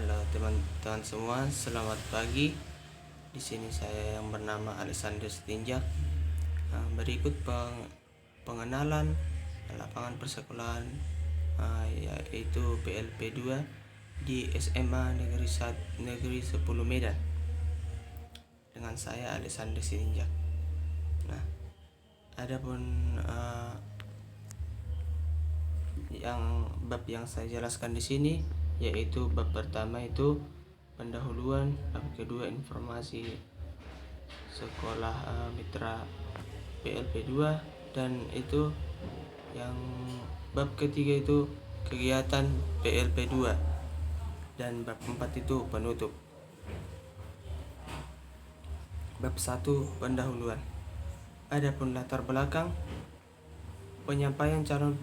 Halo teman-teman semua, selamat pagi. Di sini saya yang bernama Alexander Setinjak. Berikut pengenalan lapangan persekolahan yaitu PLP 2 di SMA Negeri 10 Medan. Dengan saya Alexander Setinjak. Nah, adapun bab yang saya jelaskan di sini yaitu bab pertama itu pendahuluan, bab kedua informasi sekolah mitra PLP 2, dan itu yang bab ketiga itu kegiatan PLP 2, dan bab 4 itu penutup. Bab 1 pendahuluan. Adapun latar belakang penyampaian calon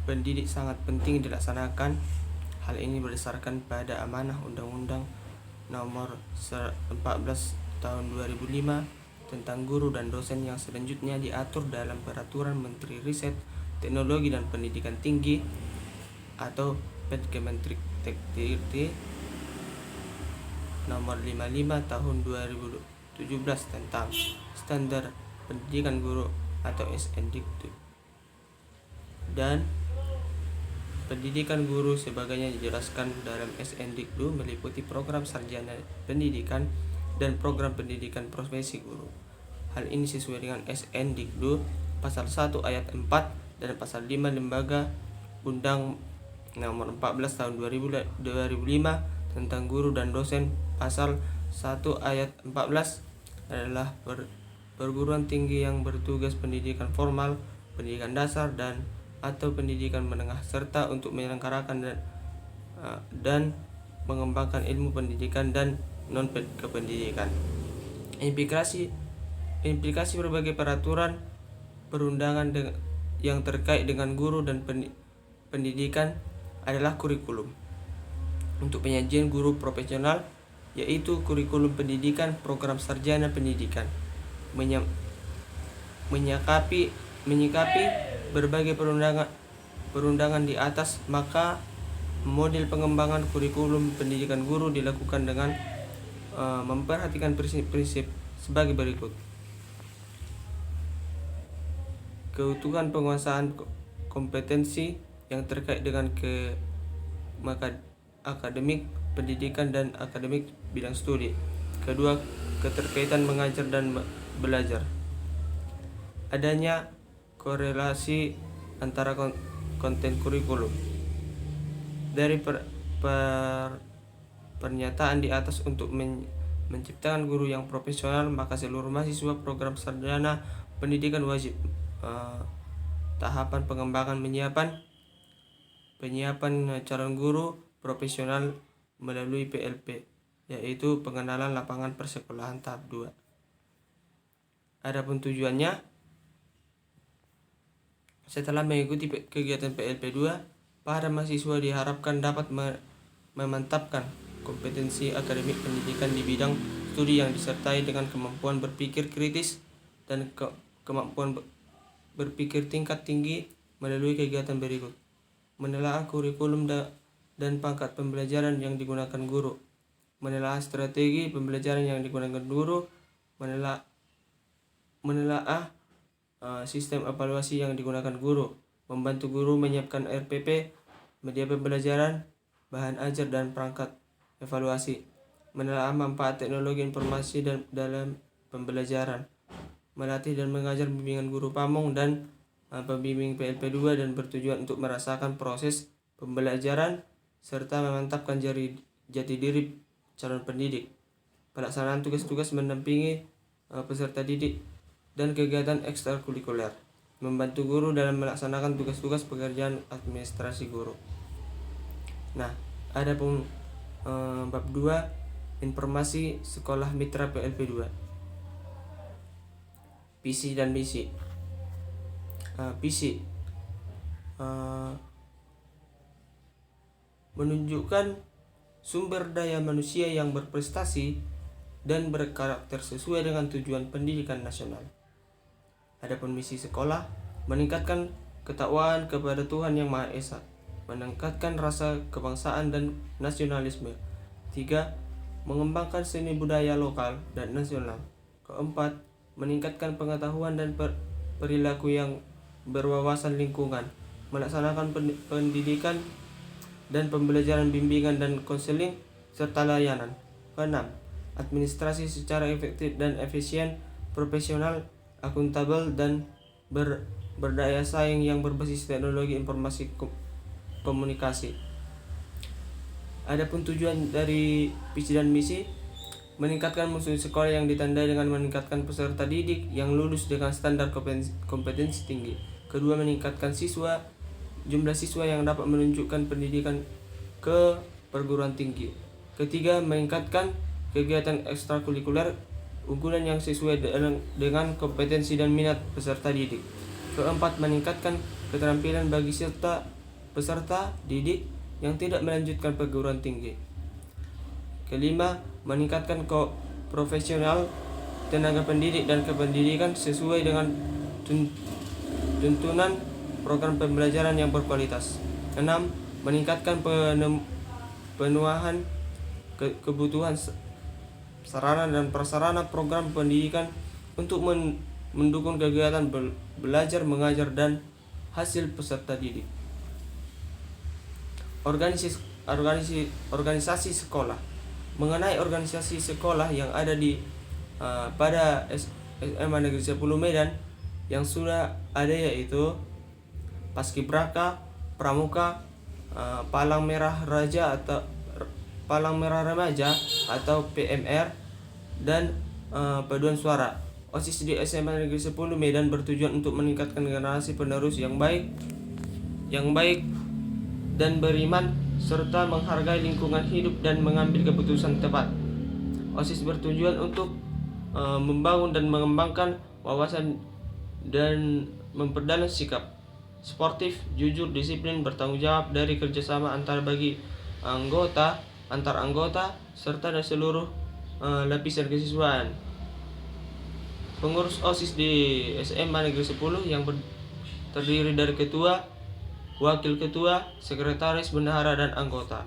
pendidik sangat penting dilaksanakan. Hal ini berdasarkan pada amanah Undang-Undang Nomor 14 Tahun 2005 tentang guru dan dosen yang selanjutnya diatur dalam Peraturan Menteri Riset, Teknologi dan Pendidikan Tinggi atau Permendikbud Nomor 55 Tahun 2017 tentang Standar Pendidikan Guru atau SNDikbud. Dan pendidikan guru sebagainya dijelaskan dalam SNDikbud meliputi program sarjana pendidikan dan program pendidikan profesi guru. Hal ini sesuai dengan SNDikbud pasal 1 ayat 4 dan pasal 5 Lembaga Undang Nomor 14 Tahun 2005 tentang guru dan dosen. Pasal 1 ayat 14 adalah perguruan tinggi yang bertugas pendidikan formal, pendidikan dasar atau pendidikan menengah, serta untuk menyelenggarakan dan mengembangkan ilmu pendidikan dan non-kependidikan. Implikasi berbagai peraturan perundangan yang terkait dengan guru dan pendidikan adalah kurikulum. Untuk penyajian guru profesional yaitu kurikulum pendidikan, program sarjana pendidikan, menyikapi berbagai perundangan di atas, maka model pengembangan kurikulum pendidikan guru dilakukan dengan memperhatikan prinsip-prinsip sebagai berikut. Keutuhan penguasaan kompetensi yang terkait dengan akademik pendidikan dan akademik bidang studi. Kedua, keterkaitan mengajar dan belajar. Adanya korelasi antara konten kurikulum. Dari pernyataan di atas untuk menciptakan guru yang profesional, maka seluruh mahasiswa program sarjana pendidikan wajib tahapan pengembangan penyiapan calon guru profesional melalui PLP, yaitu pengenalan lapangan persekolahan tahap 2. Adapun tujuannya, setelah mengikuti kegiatan PLP 2, para mahasiswa diharapkan dapat memantapkan kompetensi akademik pendidikan di bidang studi yang disertai dengan kemampuan berpikir kritis dan kemampuan berpikir tingkat tinggi melalui kegiatan berikut: menelaah kurikulum dan pangkat pembelajaran yang digunakan guru, menelaah strategi pembelajaran yang digunakan guru, menelaah sistem evaluasi yang digunakan guru, membantu guru menyiapkan RPP, media pembelajaran, bahan ajar dan perangkat evaluasi, menelaah manfaat teknologi informasi dalam pembelajaran, melatih dan mengajar bimbingan guru pamong dan pembimbing PLP 2 dan bertujuan untuk merasakan proses pembelajaran serta memantapkan jati diri calon pendidik. Pelaksanaan tugas-tugas mendampingi peserta didik dan kegiatan ekstrakurikuler, membantu guru dalam melaksanakan tugas-tugas pekerjaan administrasi guru. Nah, adapun bab 2 informasi sekolah mitra PLP 2. Visi dan misi. Visi menunjukkan sumber daya manusia yang berprestasi dan berkarakter sesuai dengan tujuan pendidikan nasional. Adapun misi sekolah, meningkatkan ketakwaan kepada Tuhan Yang Maha Esa, meningkatkan rasa kebangsaan dan nasionalisme. 3. Mengembangkan seni budaya lokal dan nasional. Keempat, meningkatkan pengetahuan dan perilaku yang berwawasan lingkungan, melaksanakan pendidikan dan pembelajaran, bimbingan dan konseling, serta layanan. Keenam, administrasi secara efektif dan efisien, profesional, akuntabel, dan berdaya saing yang berbasis teknologi informasi komunikasi. Adapun tujuan dari visi dan misi: meningkatkan mutu sekolah yang ditandai dengan meningkatkan peserta didik yang lulus dengan standar kompetensi tinggi. Kedua, meningkatkan jumlah siswa yang dapat menunjukkan pendidikan ke perguruan tinggi. Ketiga, meningkatkan kegiatan ekstrakurikuler unggulan yang sesuai dengan kompetensi dan minat peserta didik. Keempat, meningkatkan keterampilan bagi peserta didik yang tidak melanjutkan perguruan tinggi. Kelima, meningkatkan profesional tenaga pendidik dan kependidikan sesuai dengan tuntunan program pembelajaran yang berkualitas. Enam, meningkatkan pemenuhan kebutuhan sarana dan prasarana program pendidikan untuk mendukung kegiatan belajar mengajar dan hasil peserta didik. Organisasi sekolah. Mengenai organisasi sekolah yang ada pada SMA Negeri 10 Medan yang sudah ada, yaitu Paskibraka, Pramuka, Palang Merah Remaja atau PMR, dan paduan suara. OSIS di SMA Negeri 10 Medan bertujuan untuk meningkatkan generasi penerus yang baik dan beriman, serta menghargai lingkungan hidup dan mengambil keputusan tepat. OSIS bertujuan untuk membangun dan mengembangkan wawasan dan memperdalam sikap sportif, jujur, disiplin, bertanggung jawab dari kerjasama antar anggota, serta dari seluruh lapisan kesiswaan. Pengurus OSIS di SMA Negeri 10 yang terdiri dari ketua, wakil ketua, sekretaris, bendahara, dan anggota.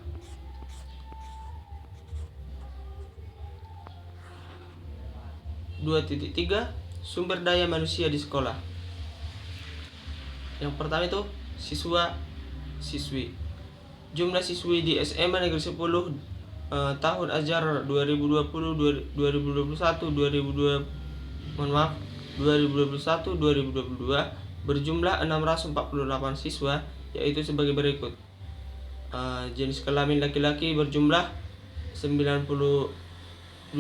(2.3) Sumber daya manusia di sekolah. Yang pertama itu siswi. Jumlah siswi di SMA Negeri 10 tahun ajar 2021-2022 berjumlah 648 siswa, yaitu sebagai berikut. Jenis kelamin laki-laki berjumlah 269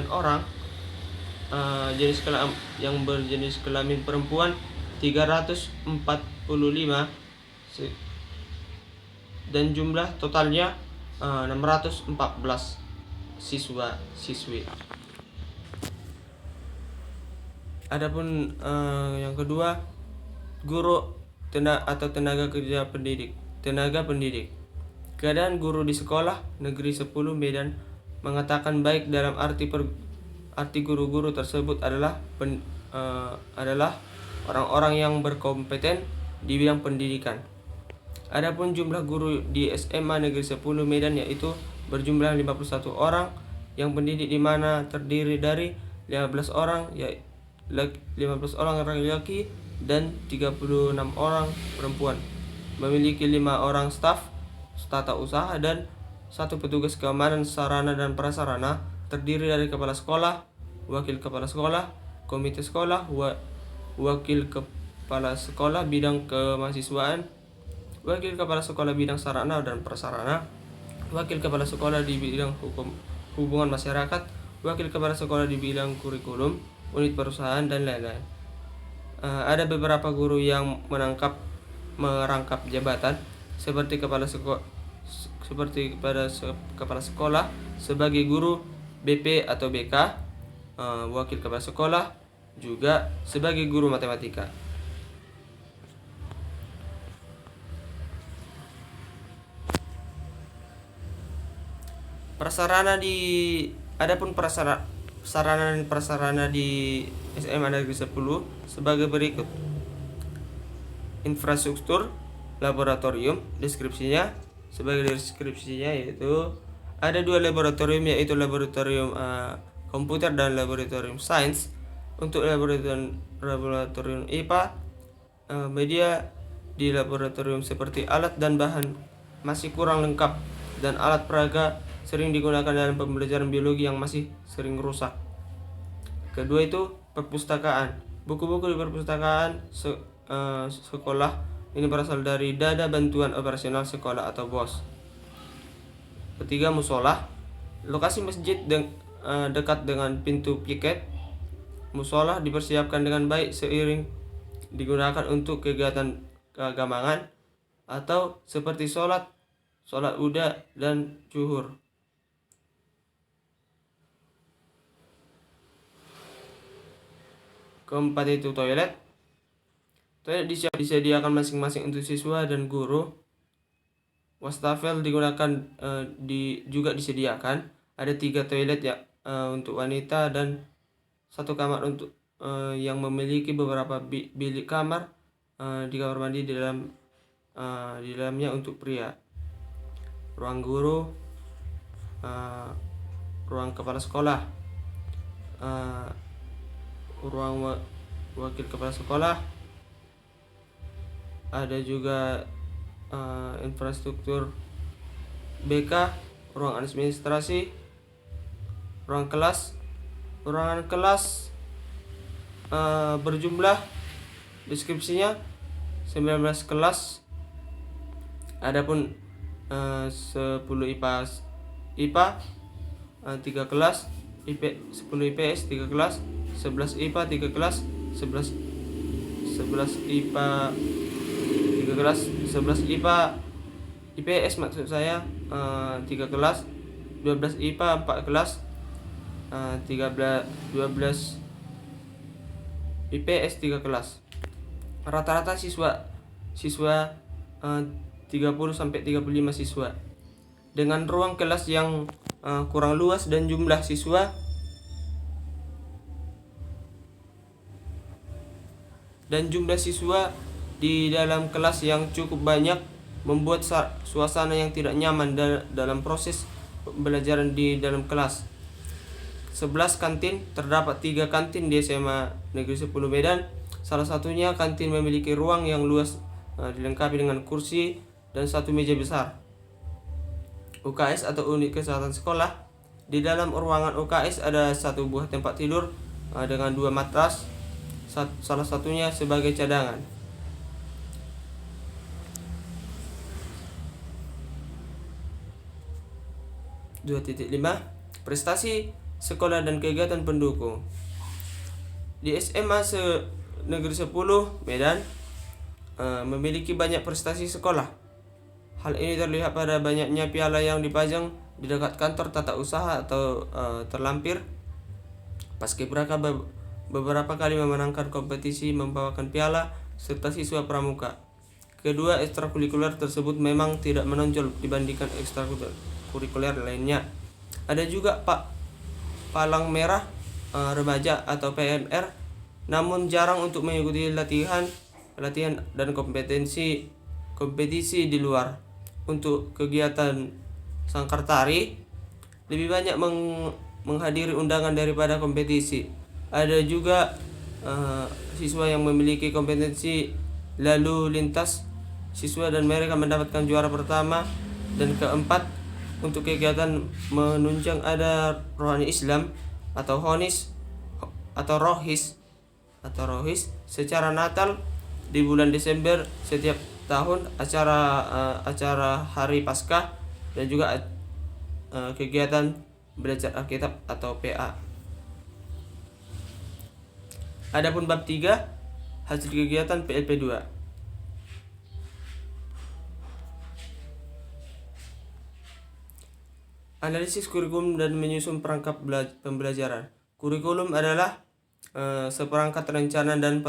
orang, yang berjenis kelamin perempuan 345, dan jumlah totalnya 614 siswa-siswi. Adapun yang kedua, guru atau tenaga kerja pendidik. Keadaan guru di sekolah Negeri 10 Medan mengatakan baik dalam arti guru-guru tersebut adalah orang-orang yang berkompeten di bidang pendidikan. Adapun jumlah guru di SMA Negeri 10 Medan yaitu berjumlah 51 orang yang pendidik, di mana terdiri dari 15 orang laki-laki dan 36 orang perempuan. Memiliki 5 orang staf tata usaha dan 1 petugas keamanan sarana dan prasarana, terdiri dari kepala sekolah, wakil kepala sekolah, komite sekolah, wakil kepala sekolah bidang kemahasiswaan, wakil kepala sekolah bidang sarana dan prasarana, wakil kepala sekolah di bidang hubungan masyarakat, wakil kepala sekolah di bidang kurikulum, unit perusahaan, dan lain-lain. Ada beberapa guru yang merangkap jabatan seperti kepala sekolah sebagai guru BP atau BK, wakil kepala sekolah juga sebagai guru matematika. Adapun sarana dan prasarana di SMA Negeri 10 sebagai berikut. Infrastruktur laboratorium. Deskripsinya, sebagai deskripsinya yaitu ada 2 laboratorium, yaitu laboratorium komputer dan laboratorium sains. Untuk laboratorium IPA, media di laboratorium seperti alat dan bahan masih kurang lengkap, dan alat peraga sering digunakan dalam pembelajaran biologi yang masih sering rusak. Kedua itu perpustakaan. Buku-buku di perpustakaan sekolah ini berasal dari dana bantuan operasional sekolah atau BOS. Ketiga, musola. Lokasi masjid dekat dengan pintu piket. Musola dipersiapkan dengan baik seiring digunakan untuk kegiatan keagamaan atau seperti sholat uda dan zuhur. Keempat itu toilet. Toilet disediakan masing-masing untuk siswa dan guru. Wastafel digunakan juga disediakan. Ada 3 toilet ya untuk wanita dan 1 kamar untuk yang memiliki beberapa bilik kamar di kamar mandi di dalamnya untuk pria. Ruang guru, ruang kepala sekolah, ruang wakil kepala sekolah. Ada juga infrastruktur BK, ruang administrasi, ruangan kelas berjumlah deskripsinya 19 kelas. Adapun 10 IPA 3 kelas, 10 IPS 3 kelas, 11 IPA 3 kelas, 11 IPA 3 kelas, 11 IPA IPS maksud saya 3 kelas, 12 IPA 4 kelas, 12 IPS 3 kelas. Rata-rata siswa 30 sampai 35 siswa. Dengan ruang kelas yang kurang luas dan jumlah siswa di dalam kelas yang cukup banyak membuat suasana yang tidak nyaman dalam proses pembelajaran di dalam kelas. 11 kantin. Terdapat 3 kantin di SMA Negeri 10 Medan. Salah satunya kantin memiliki ruang yang luas dilengkapi dengan kursi dan 1 meja besar. UKS atau unit kesehatan sekolah. Di dalam ruangan UKS ada 1 buah tempat tidur dengan 2 matras, salah satunya sebagai cadangan. 2.5 Prestasi sekolah dan kegiatan pendukung. Di SMA Negeri 10 Medan memiliki banyak prestasi sekolah. Hal ini terlihat pada banyaknya piala yang dipajang di dekat kantor tata usaha atau terlampir. Paskibraka beberapa kali memenangkan kompetisi membawakan piala serta siswa pramuka. Kedua, ekstrakurikuler tersebut memang tidak menonjol dibandingkan ekstrakurikuler lainnya. Ada juga Palang Merah Remaja atau PMR, namun jarang untuk mengikuti latihan dan kompetisi di luar. Untuk kegiatan sangkar tari lebih banyak menghadiri undangan daripada kompetisi. Ada juga siswa yang memiliki kompetensi lalu lintas siswa dan mereka mendapatkan juara pertama dan keempat. Untuk kegiatan menunjang ada rohani Islam atau rohis secara Natal di bulan Desember setiap tahun, acara hari Paskah, dan juga kegiatan belajar Alkitab atau PA. Adapun bab 3 hasil kegiatan PLP 2. Analisis kurikulum dan menyusun perangkat pembelajaran. Kurikulum adalah seperangkat rencana dan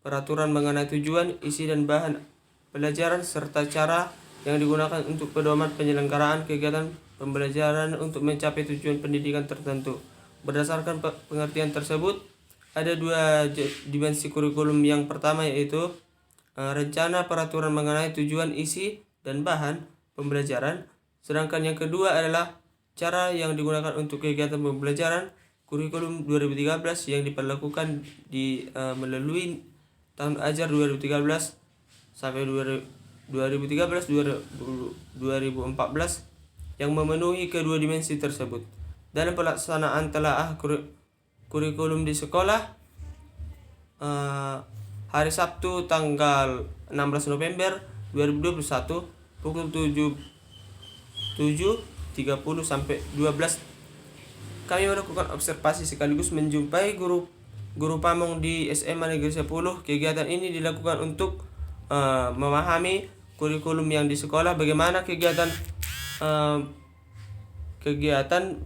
peraturan mengenai tujuan, isi dan bahan pelajaran serta cara yang digunakan untuk pedoman penyelenggaraan kegiatan pembelajaran untuk mencapai tujuan pendidikan tertentu. Berdasarkan pengertian tersebut, ada 2 dimensi kurikulum. Yang pertama yaitu rencana peraturan mengenai tujuan, isi, dan bahan pembelajaran. Sedangkan yang kedua adalah cara yang digunakan untuk kegiatan pembelajaran kurikulum 2013 yang diperlakukan melalui tahun ajar 2013 sampai 2013-2014 yang memenuhi kedua dimensi tersebut. Dalam pelaksanaan telaah kurikulum di sekolah, hari Sabtu tanggal 16 November 2021 pukul 7.30 sampai 12 kami melakukan observasi sekaligus menjumpai guru pamong di SMA Negeri 10. Kegiatan ini dilakukan untuk memahami kurikulum yang di sekolah, bagaimana kegiatan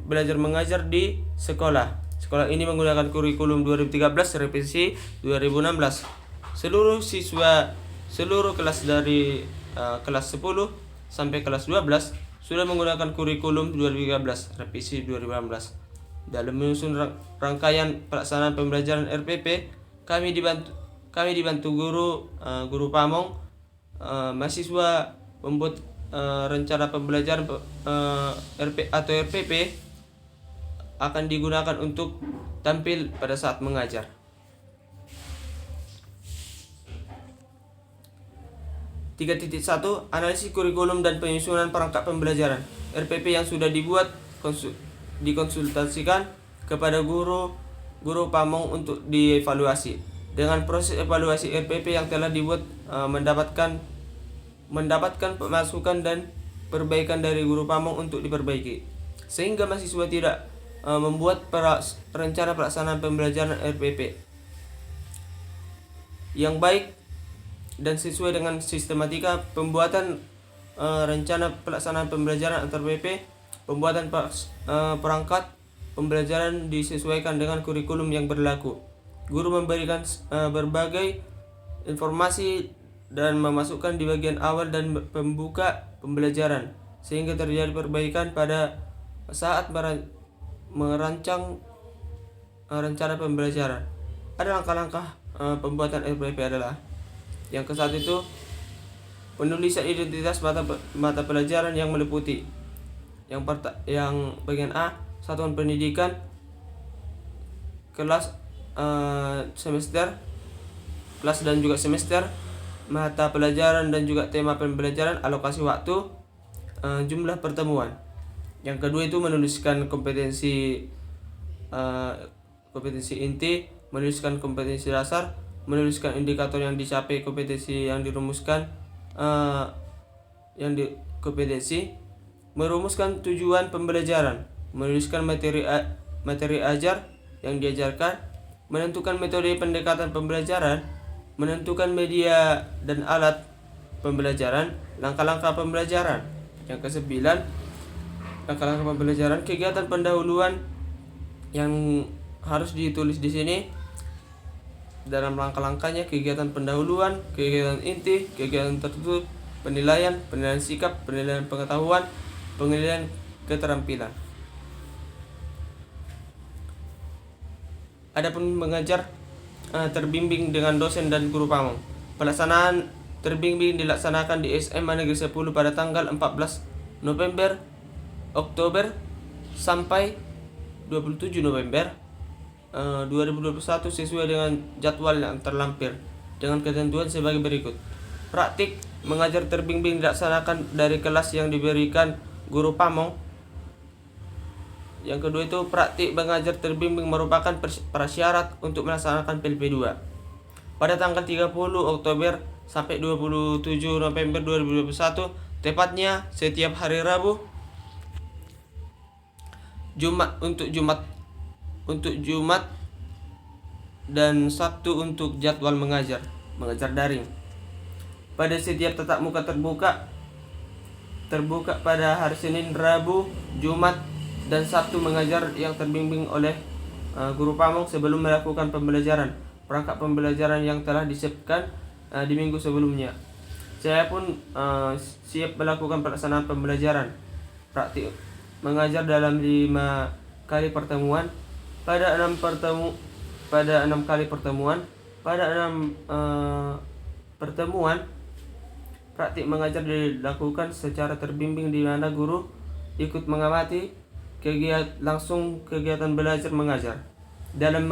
belajar mengajar di sekolah. Sekolah ini menggunakan kurikulum 2013 revisi 2016. Seluruh kelas dari kelas 10 sampai kelas 12 sudah menggunakan kurikulum 2013 revisi 2016. Dalam menyusun rangkaian pelaksanaan pembelajaran RPP, kami dibantu guru pamong, mahasiswa membuat rencana pembelajaran RPP akan digunakan untuk tampil pada saat mengajar. Analisis kurikulum dan penyusunan perangkat pembelajaran. RPP yang sudah dibuat dikonsultasikan kepada guru pamong untuk dievaluasi. Dengan proses evaluasi RPP yang telah dibuat mendapatkan masukan dan perbaikan dari guru pamong untuk diperbaiki, sehingga mahasiswa tidak membuat rencana pelaksanaan pembelajaran RPP yang baik dan sesuai dengan sistematika pembuatan rencana pelaksanaan pembelajaran antar PP. Pembuatan perangkat pembelajaran disesuaikan dengan kurikulum yang berlaku. Guru memberikan berbagai informasi dan memasukkan di bagian awal dan pembuka pembelajaran, sehingga terjadi perbaikan pada saat merancang rencana pembelajaran. Ada langkah-langkah pembuatan RPP adalah: yang ke-1 itu penulisan identitas mata pelajaran yang meliputi yang bagian A, satuan pendidikan, kelas dan juga semester, mata pelajaran dan juga tema pembelajaran, alokasi waktu, jumlah pertemuan. Yang kedua itu menuliskan kompetensi inti, menuliskan kompetensi dasar, menuliskan indikator yang dicapai kompetensi yang dirumuskan, merumuskan tujuan pembelajaran, menuliskan materi ajar yang diajarkan, menentukan metode pendekatan pembelajaran, menentukan media dan alat pembelajaran, langkah-langkah pembelajaran. Yang ke-9, langkah-langkah pembelajaran, kegiatan pendahuluan yang harus ditulis di sini. Dalam langkah-langkahnya, kegiatan pendahuluan, kegiatan inti, kegiatan tertutup, penilaian sikap, penilaian pengetahuan, penilaian keterampilan. Adapun mengajar terbimbing dengan dosen dan guru pamong. Pelaksanaan terbimbing dilaksanakan di SMA Negeri 10 pada tanggal 14 November Oktober sampai 27 November 2021 sesuai dengan jadwal yang terlampir dengan ketentuan sebagai berikut. Praktik mengajar terbimbing dilaksanakan dari kelas yang diberikan guru pamong. Yang kedua itu praktik mengajar terbimbing merupakan prasyarat untuk melaksanakan PLP2 pada tanggal 30 Oktober sampai 27 November 2021, tepatnya setiap hari Rabu, Jumat dan Sabtu untuk jadwal mengajar daring. Pada setiap tatap muka terbuka pada hari Senin, Rabu, Jumat, dan Sabtu mengajar yang terbimbing oleh guru pamong sebelum melakukan pembelajaran. Perangkat pembelajaran yang telah disiapkan di minggu sebelumnya. Saya pun siap melakukan pelaksanaan pembelajaran praktik mengajar dalam 5 kali pertemuan pada 6 kali pertemuan pada 6 pertemuan praktik mengajar dilakukan secara terbimbing di mana guru ikut mengamati langsung kegiatan belajar mengajar. Dalam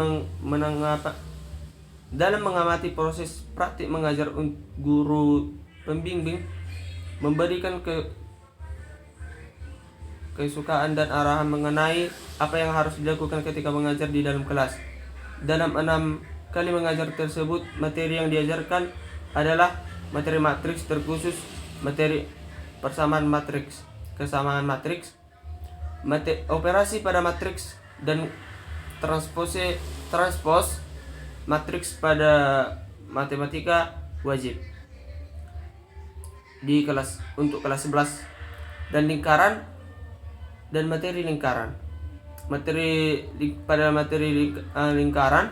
mengamati proses praktik mengajar, guru pembimbing memberikan kesukaan dan arahan mengenai apa yang harus dilakukan ketika mengajar di dalam kelas. Dalam 6 kali mengajar tersebut, materi yang diajarkan adalah materi matriks terkhusus, materi persamaan matriks, kesamaan matriks, operasi pada matriks, dan transpos matriks pada matematika wajib di kelas untuk kelas 11, dan lingkaran dan materi lingkaran. Pada materi lingkaran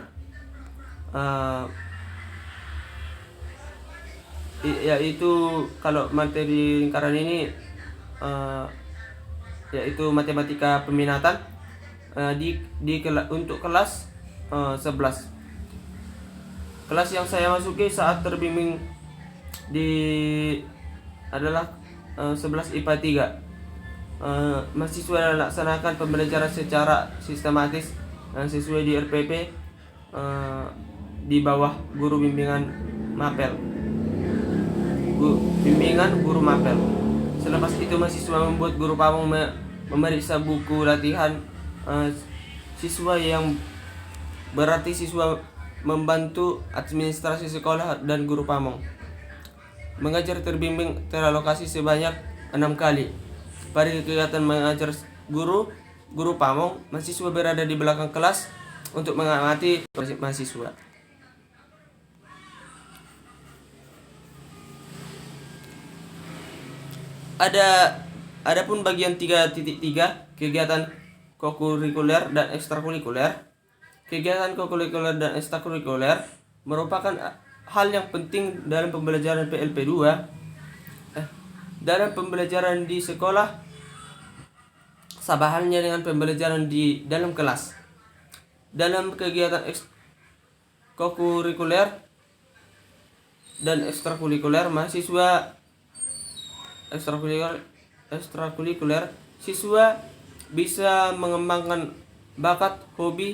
yaitu kalau materi lingkaran ini yaitu matematika peminatan untuk kelas 11. Kelas yang saya masuki saat terbimbing adalah 11 IPA 3. Mahasiswa melaksanakan pembelajaran secara sistematis sesuai di RPP di bawah guru bimbingan guru mapel. Selepas itu mahasiswa membuat guru pamong memeriksa buku latihan siswa, yang berarti siswa membantu administrasi sekolah dan guru pamong. Mengajar terbimbing teralokasi sebanyak 6 kali. Pada kegiatan mengajar guru pamong, mahasiswa berada di belakang kelas untuk mengamati mahasiswa. Adapun bagian 3.3 kegiatan kokurikuler dan ekstrakurikuler. Kegiatan kokurikuler dan ekstrakurikuler merupakan hal yang penting dalam pembelajaran PLP 2. Dalam pembelajaran di sekolah, sama halnya dengan pembelajaran di dalam kelas. Dalam kegiatan kokurikuler dan ekstrakurikuler, siswa bisa mengembangkan bakat, hobi,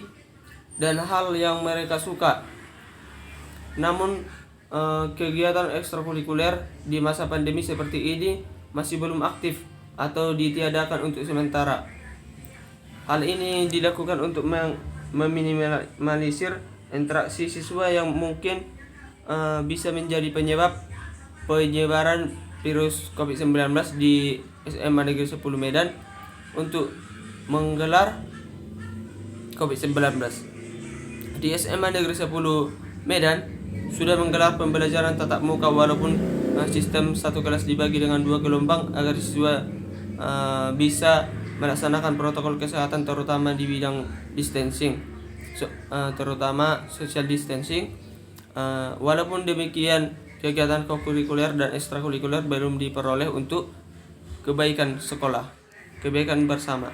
dan hal yang mereka suka. Namun kegiatan ekstrakurikuler di masa pandemi seperti ini masih belum aktif atau ditiadakan untuk sementara. Hal ini dilakukan untuk meminimalisir interaksi siswa yang mungkin bisa menjadi penyebab penyebaran virus COVID-19 di SMA Negeri 10 Medan untuk menggelar COVID-19. Di SMA Negeri 10 Medan sudah menggelar pembelajaran tatap muka walaupun sistem satu kelas dibagi dengan 2 gelombang agar siswa bisa melaksanakan protokol kesehatan terutama di bidang distancing, terutama social distancing. Walaupun demikian, kegiatan kokurikuler dan ekstrakurikuler belum diperoleh untuk kebaikan sekolah, kebaikan bersama.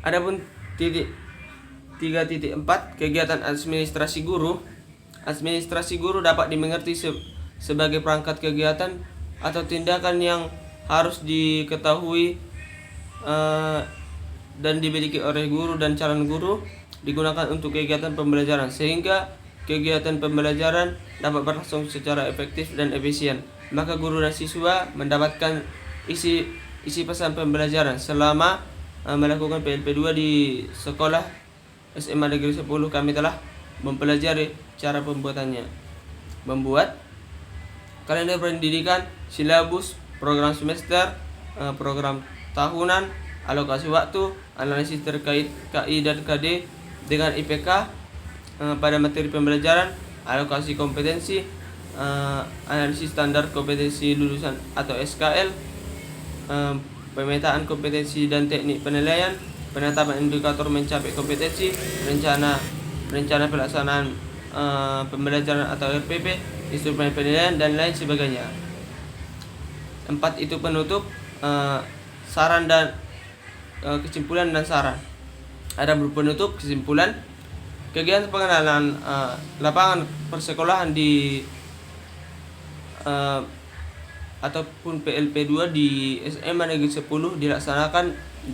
Adapun 3.4 kegiatan administrasi guru. Administrasi guru dapat dimengerti sebagai perangkat kegiatan atau tindakan yang harus diketahui dan dimiliki oleh guru dan calon guru, digunakan untuk kegiatan pembelajaran sehingga kegiatan pembelajaran dapat berlangsung secara efektif dan efisien. Maka guru dan siswa mendapatkan isi pesan pembelajaran selama melakukan PLP 2 di sekolah SMA Negeri 10. Kami telah mempelajari cara pembuatannya. Membuat kalender pendidikan, silabus, program semester, program tahunan, alokasi waktu, analisis terkait KI dan KD dengan IPK pada materi pembelajaran, alokasi kompetensi, analisis standar kompetensi lulusan atau SKL, pemetaan kompetensi dan teknik penilaian, penetapan indikator mencapai kompetensi, rencana pelaksanaan pembelajaran atau RPP, instrumen penilaian, dan lain sebagainya. 4 itu penutup. Saran kesimpulan dan saran. Adapun penutup kesimpulan, kegiatan pengenalan lapangan persekolahan di ataupun PLP2 di SMA Negeri 10 dilaksanakan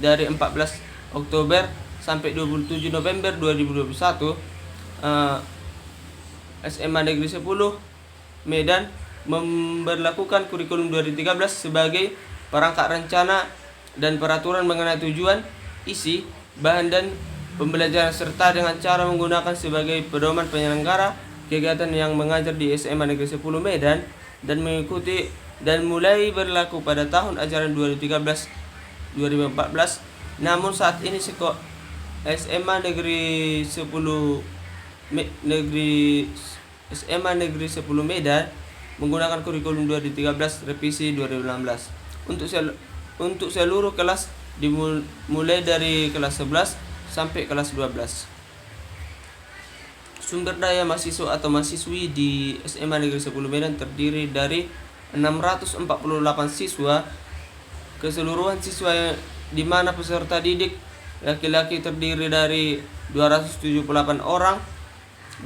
dari 14 Oktober sampai 27 November 2021. SMA Negeri 10 Medan memberlakukan kurikulum 2013 sebagai perangkat rencana dan peraturan mengenai tujuan, isi, bahan dan pembelajaran serta dengan cara menggunakan sebagai pedoman penyelenggara kegiatan yang mengajar di SMA Negeri 10 Medan dan mengikuti dan mulai berlaku pada tahun ajaran 2013-2014. Namun saat ini SMA Negeri 10 SMA Negeri 10 Medan menggunakan kurikulum 2013 revisi 2016 untuk seluruh kelas dimulai dari kelas 11 sampai kelas 12. Sumber daya mahasiswa atau mahasiswi di SMA Negeri 10 Medan terdiri dari 648 siswa keseluruhan siswa di mana peserta didik laki-laki terdiri dari 278 orang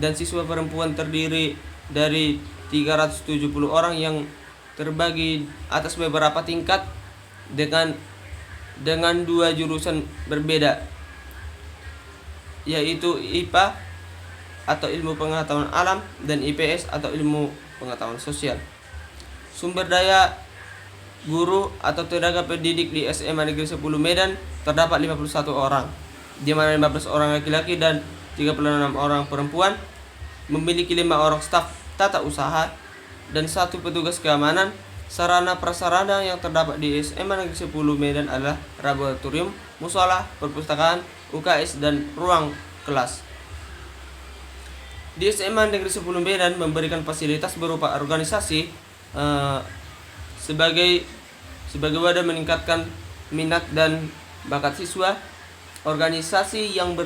dan siswa perempuan terdiri dari 370 orang yang terbagi atas beberapa tingkat dengan 2 jurusan berbeda, yaitu IPA atau ilmu pengetahuan alam dan IPS atau ilmu pengetahuan sosial. Sumber daya guru atau tenaga pendidik di SMA Negeri 10 Medan terdapat 51 orang, di mana 15 orang laki-laki dan 36 orang perempuan, memiliki 5 orang staf tata usaha dan 1 petugas keamanan. Sarana prasarana yang terdapat di SMA Negeri 10 Medan adalah laboratorium, musola, perpustakaan, UKS dan ruang kelas. Di SMA Negeri 10 Medan memberikan fasilitas berupa organisasi sebagai wadah meningkatkan minat dan bakat siswa, organisasi yang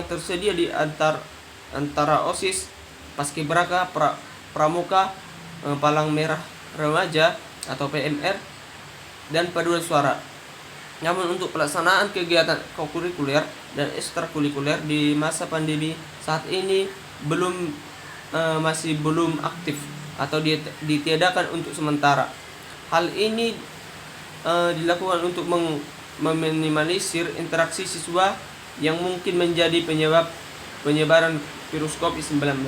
tersedia di antara OSIS, Paskibraka, Pramuka, Palang Merah Remaja atau PMR, dan paduan suara. Namun untuk pelaksanaan kegiatan kokurikuler dan ekstrakurikuler di masa pandemi saat ini masih belum aktif atau ditiadakan untuk sementara. Hal ini dilakukan untuk meminimalisir interaksi siswa yang mungkin menjadi penyebab penyebaran virus COVID-19.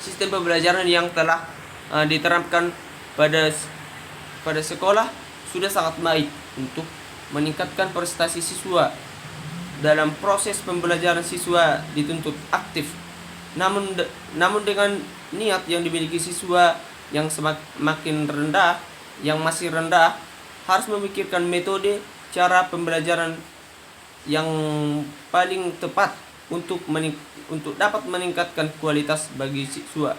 Sistem pembelajaran yang telah diterapkan pada sekolah sudah sangat baik untuk meningkatkan prestasi siswa. Dalam proses pembelajaran siswa dituntut aktif. Namun dengan niat yang dimiliki siswa yang semakin rendah, yang masih rendah, harus memikirkan metode cara pembelajaran yang paling tepat untuk dapat meningkatkan kualitas bagi siswa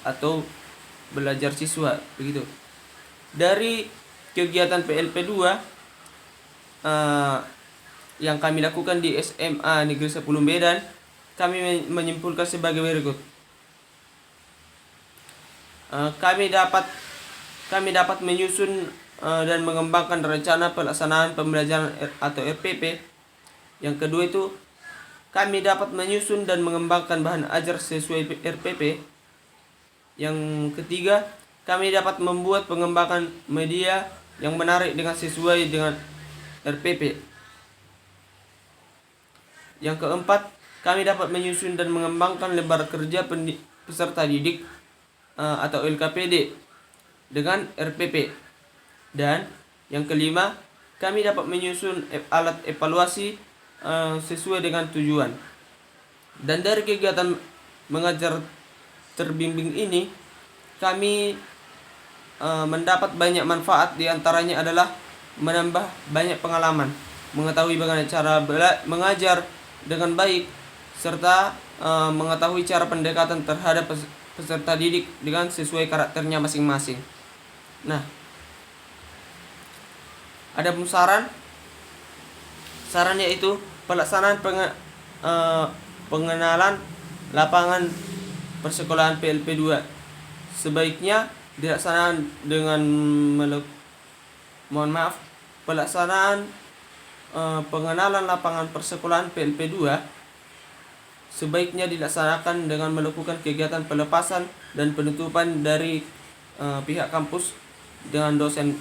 atau belajar siswa begitu. Dari kegiatan PLP2 yang kami lakukan di SMA Negeri 10 Medan, kami menyimpulkan sebagai berikut. Kami dapat menyusun dan mengembangkan rencana pelaksanaan pembelajaran atau RPP. Yang kedua itu kami dapat menyusun dan mengembangkan bahan ajar sesuai RPP. Yang ketiga, kami dapat membuat pengembangan media yang menarik dengan sesuai dengan RPP. Yang keempat, kami dapat menyusun dan mengembangkan lembar kerja peserta didik atau LKPD dengan RPP. Dan yang kelima, kami dapat menyusun alat evaluasi sesuai dengan tujuan. Dan dari kegiatan mengajar terbimbing ini, kami mendapat banyak manfaat. Di antaranya adalah menambah banyak pengalaman, mengetahui bagaimana cara mengajar dengan baik, serta mengetahui cara pendekatan terhadap peserta didik dengan sesuai karakternya masing-masing. Nah, ada saran yaitu pelaksanaan pengenalan lapangan persekolahan PLP2 sebaiknya dilaksanakan dengan mohon maaf, pelaksanaan pengenalan lapangan persekolahan PLP 2 sebaiknya dilaksanakan dengan melakukan kegiatan pelepasan dan penutupan dari pihak kampus dengan dosen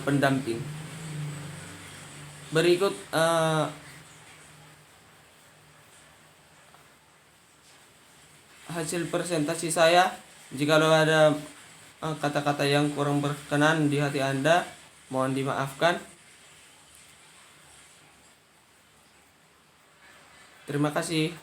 pendamping. Berikut hasil presentasi saya. Jikalau ada kata-kata yang kurang berkenan di hati Anda, mohon dimaafkan. Terima kasih.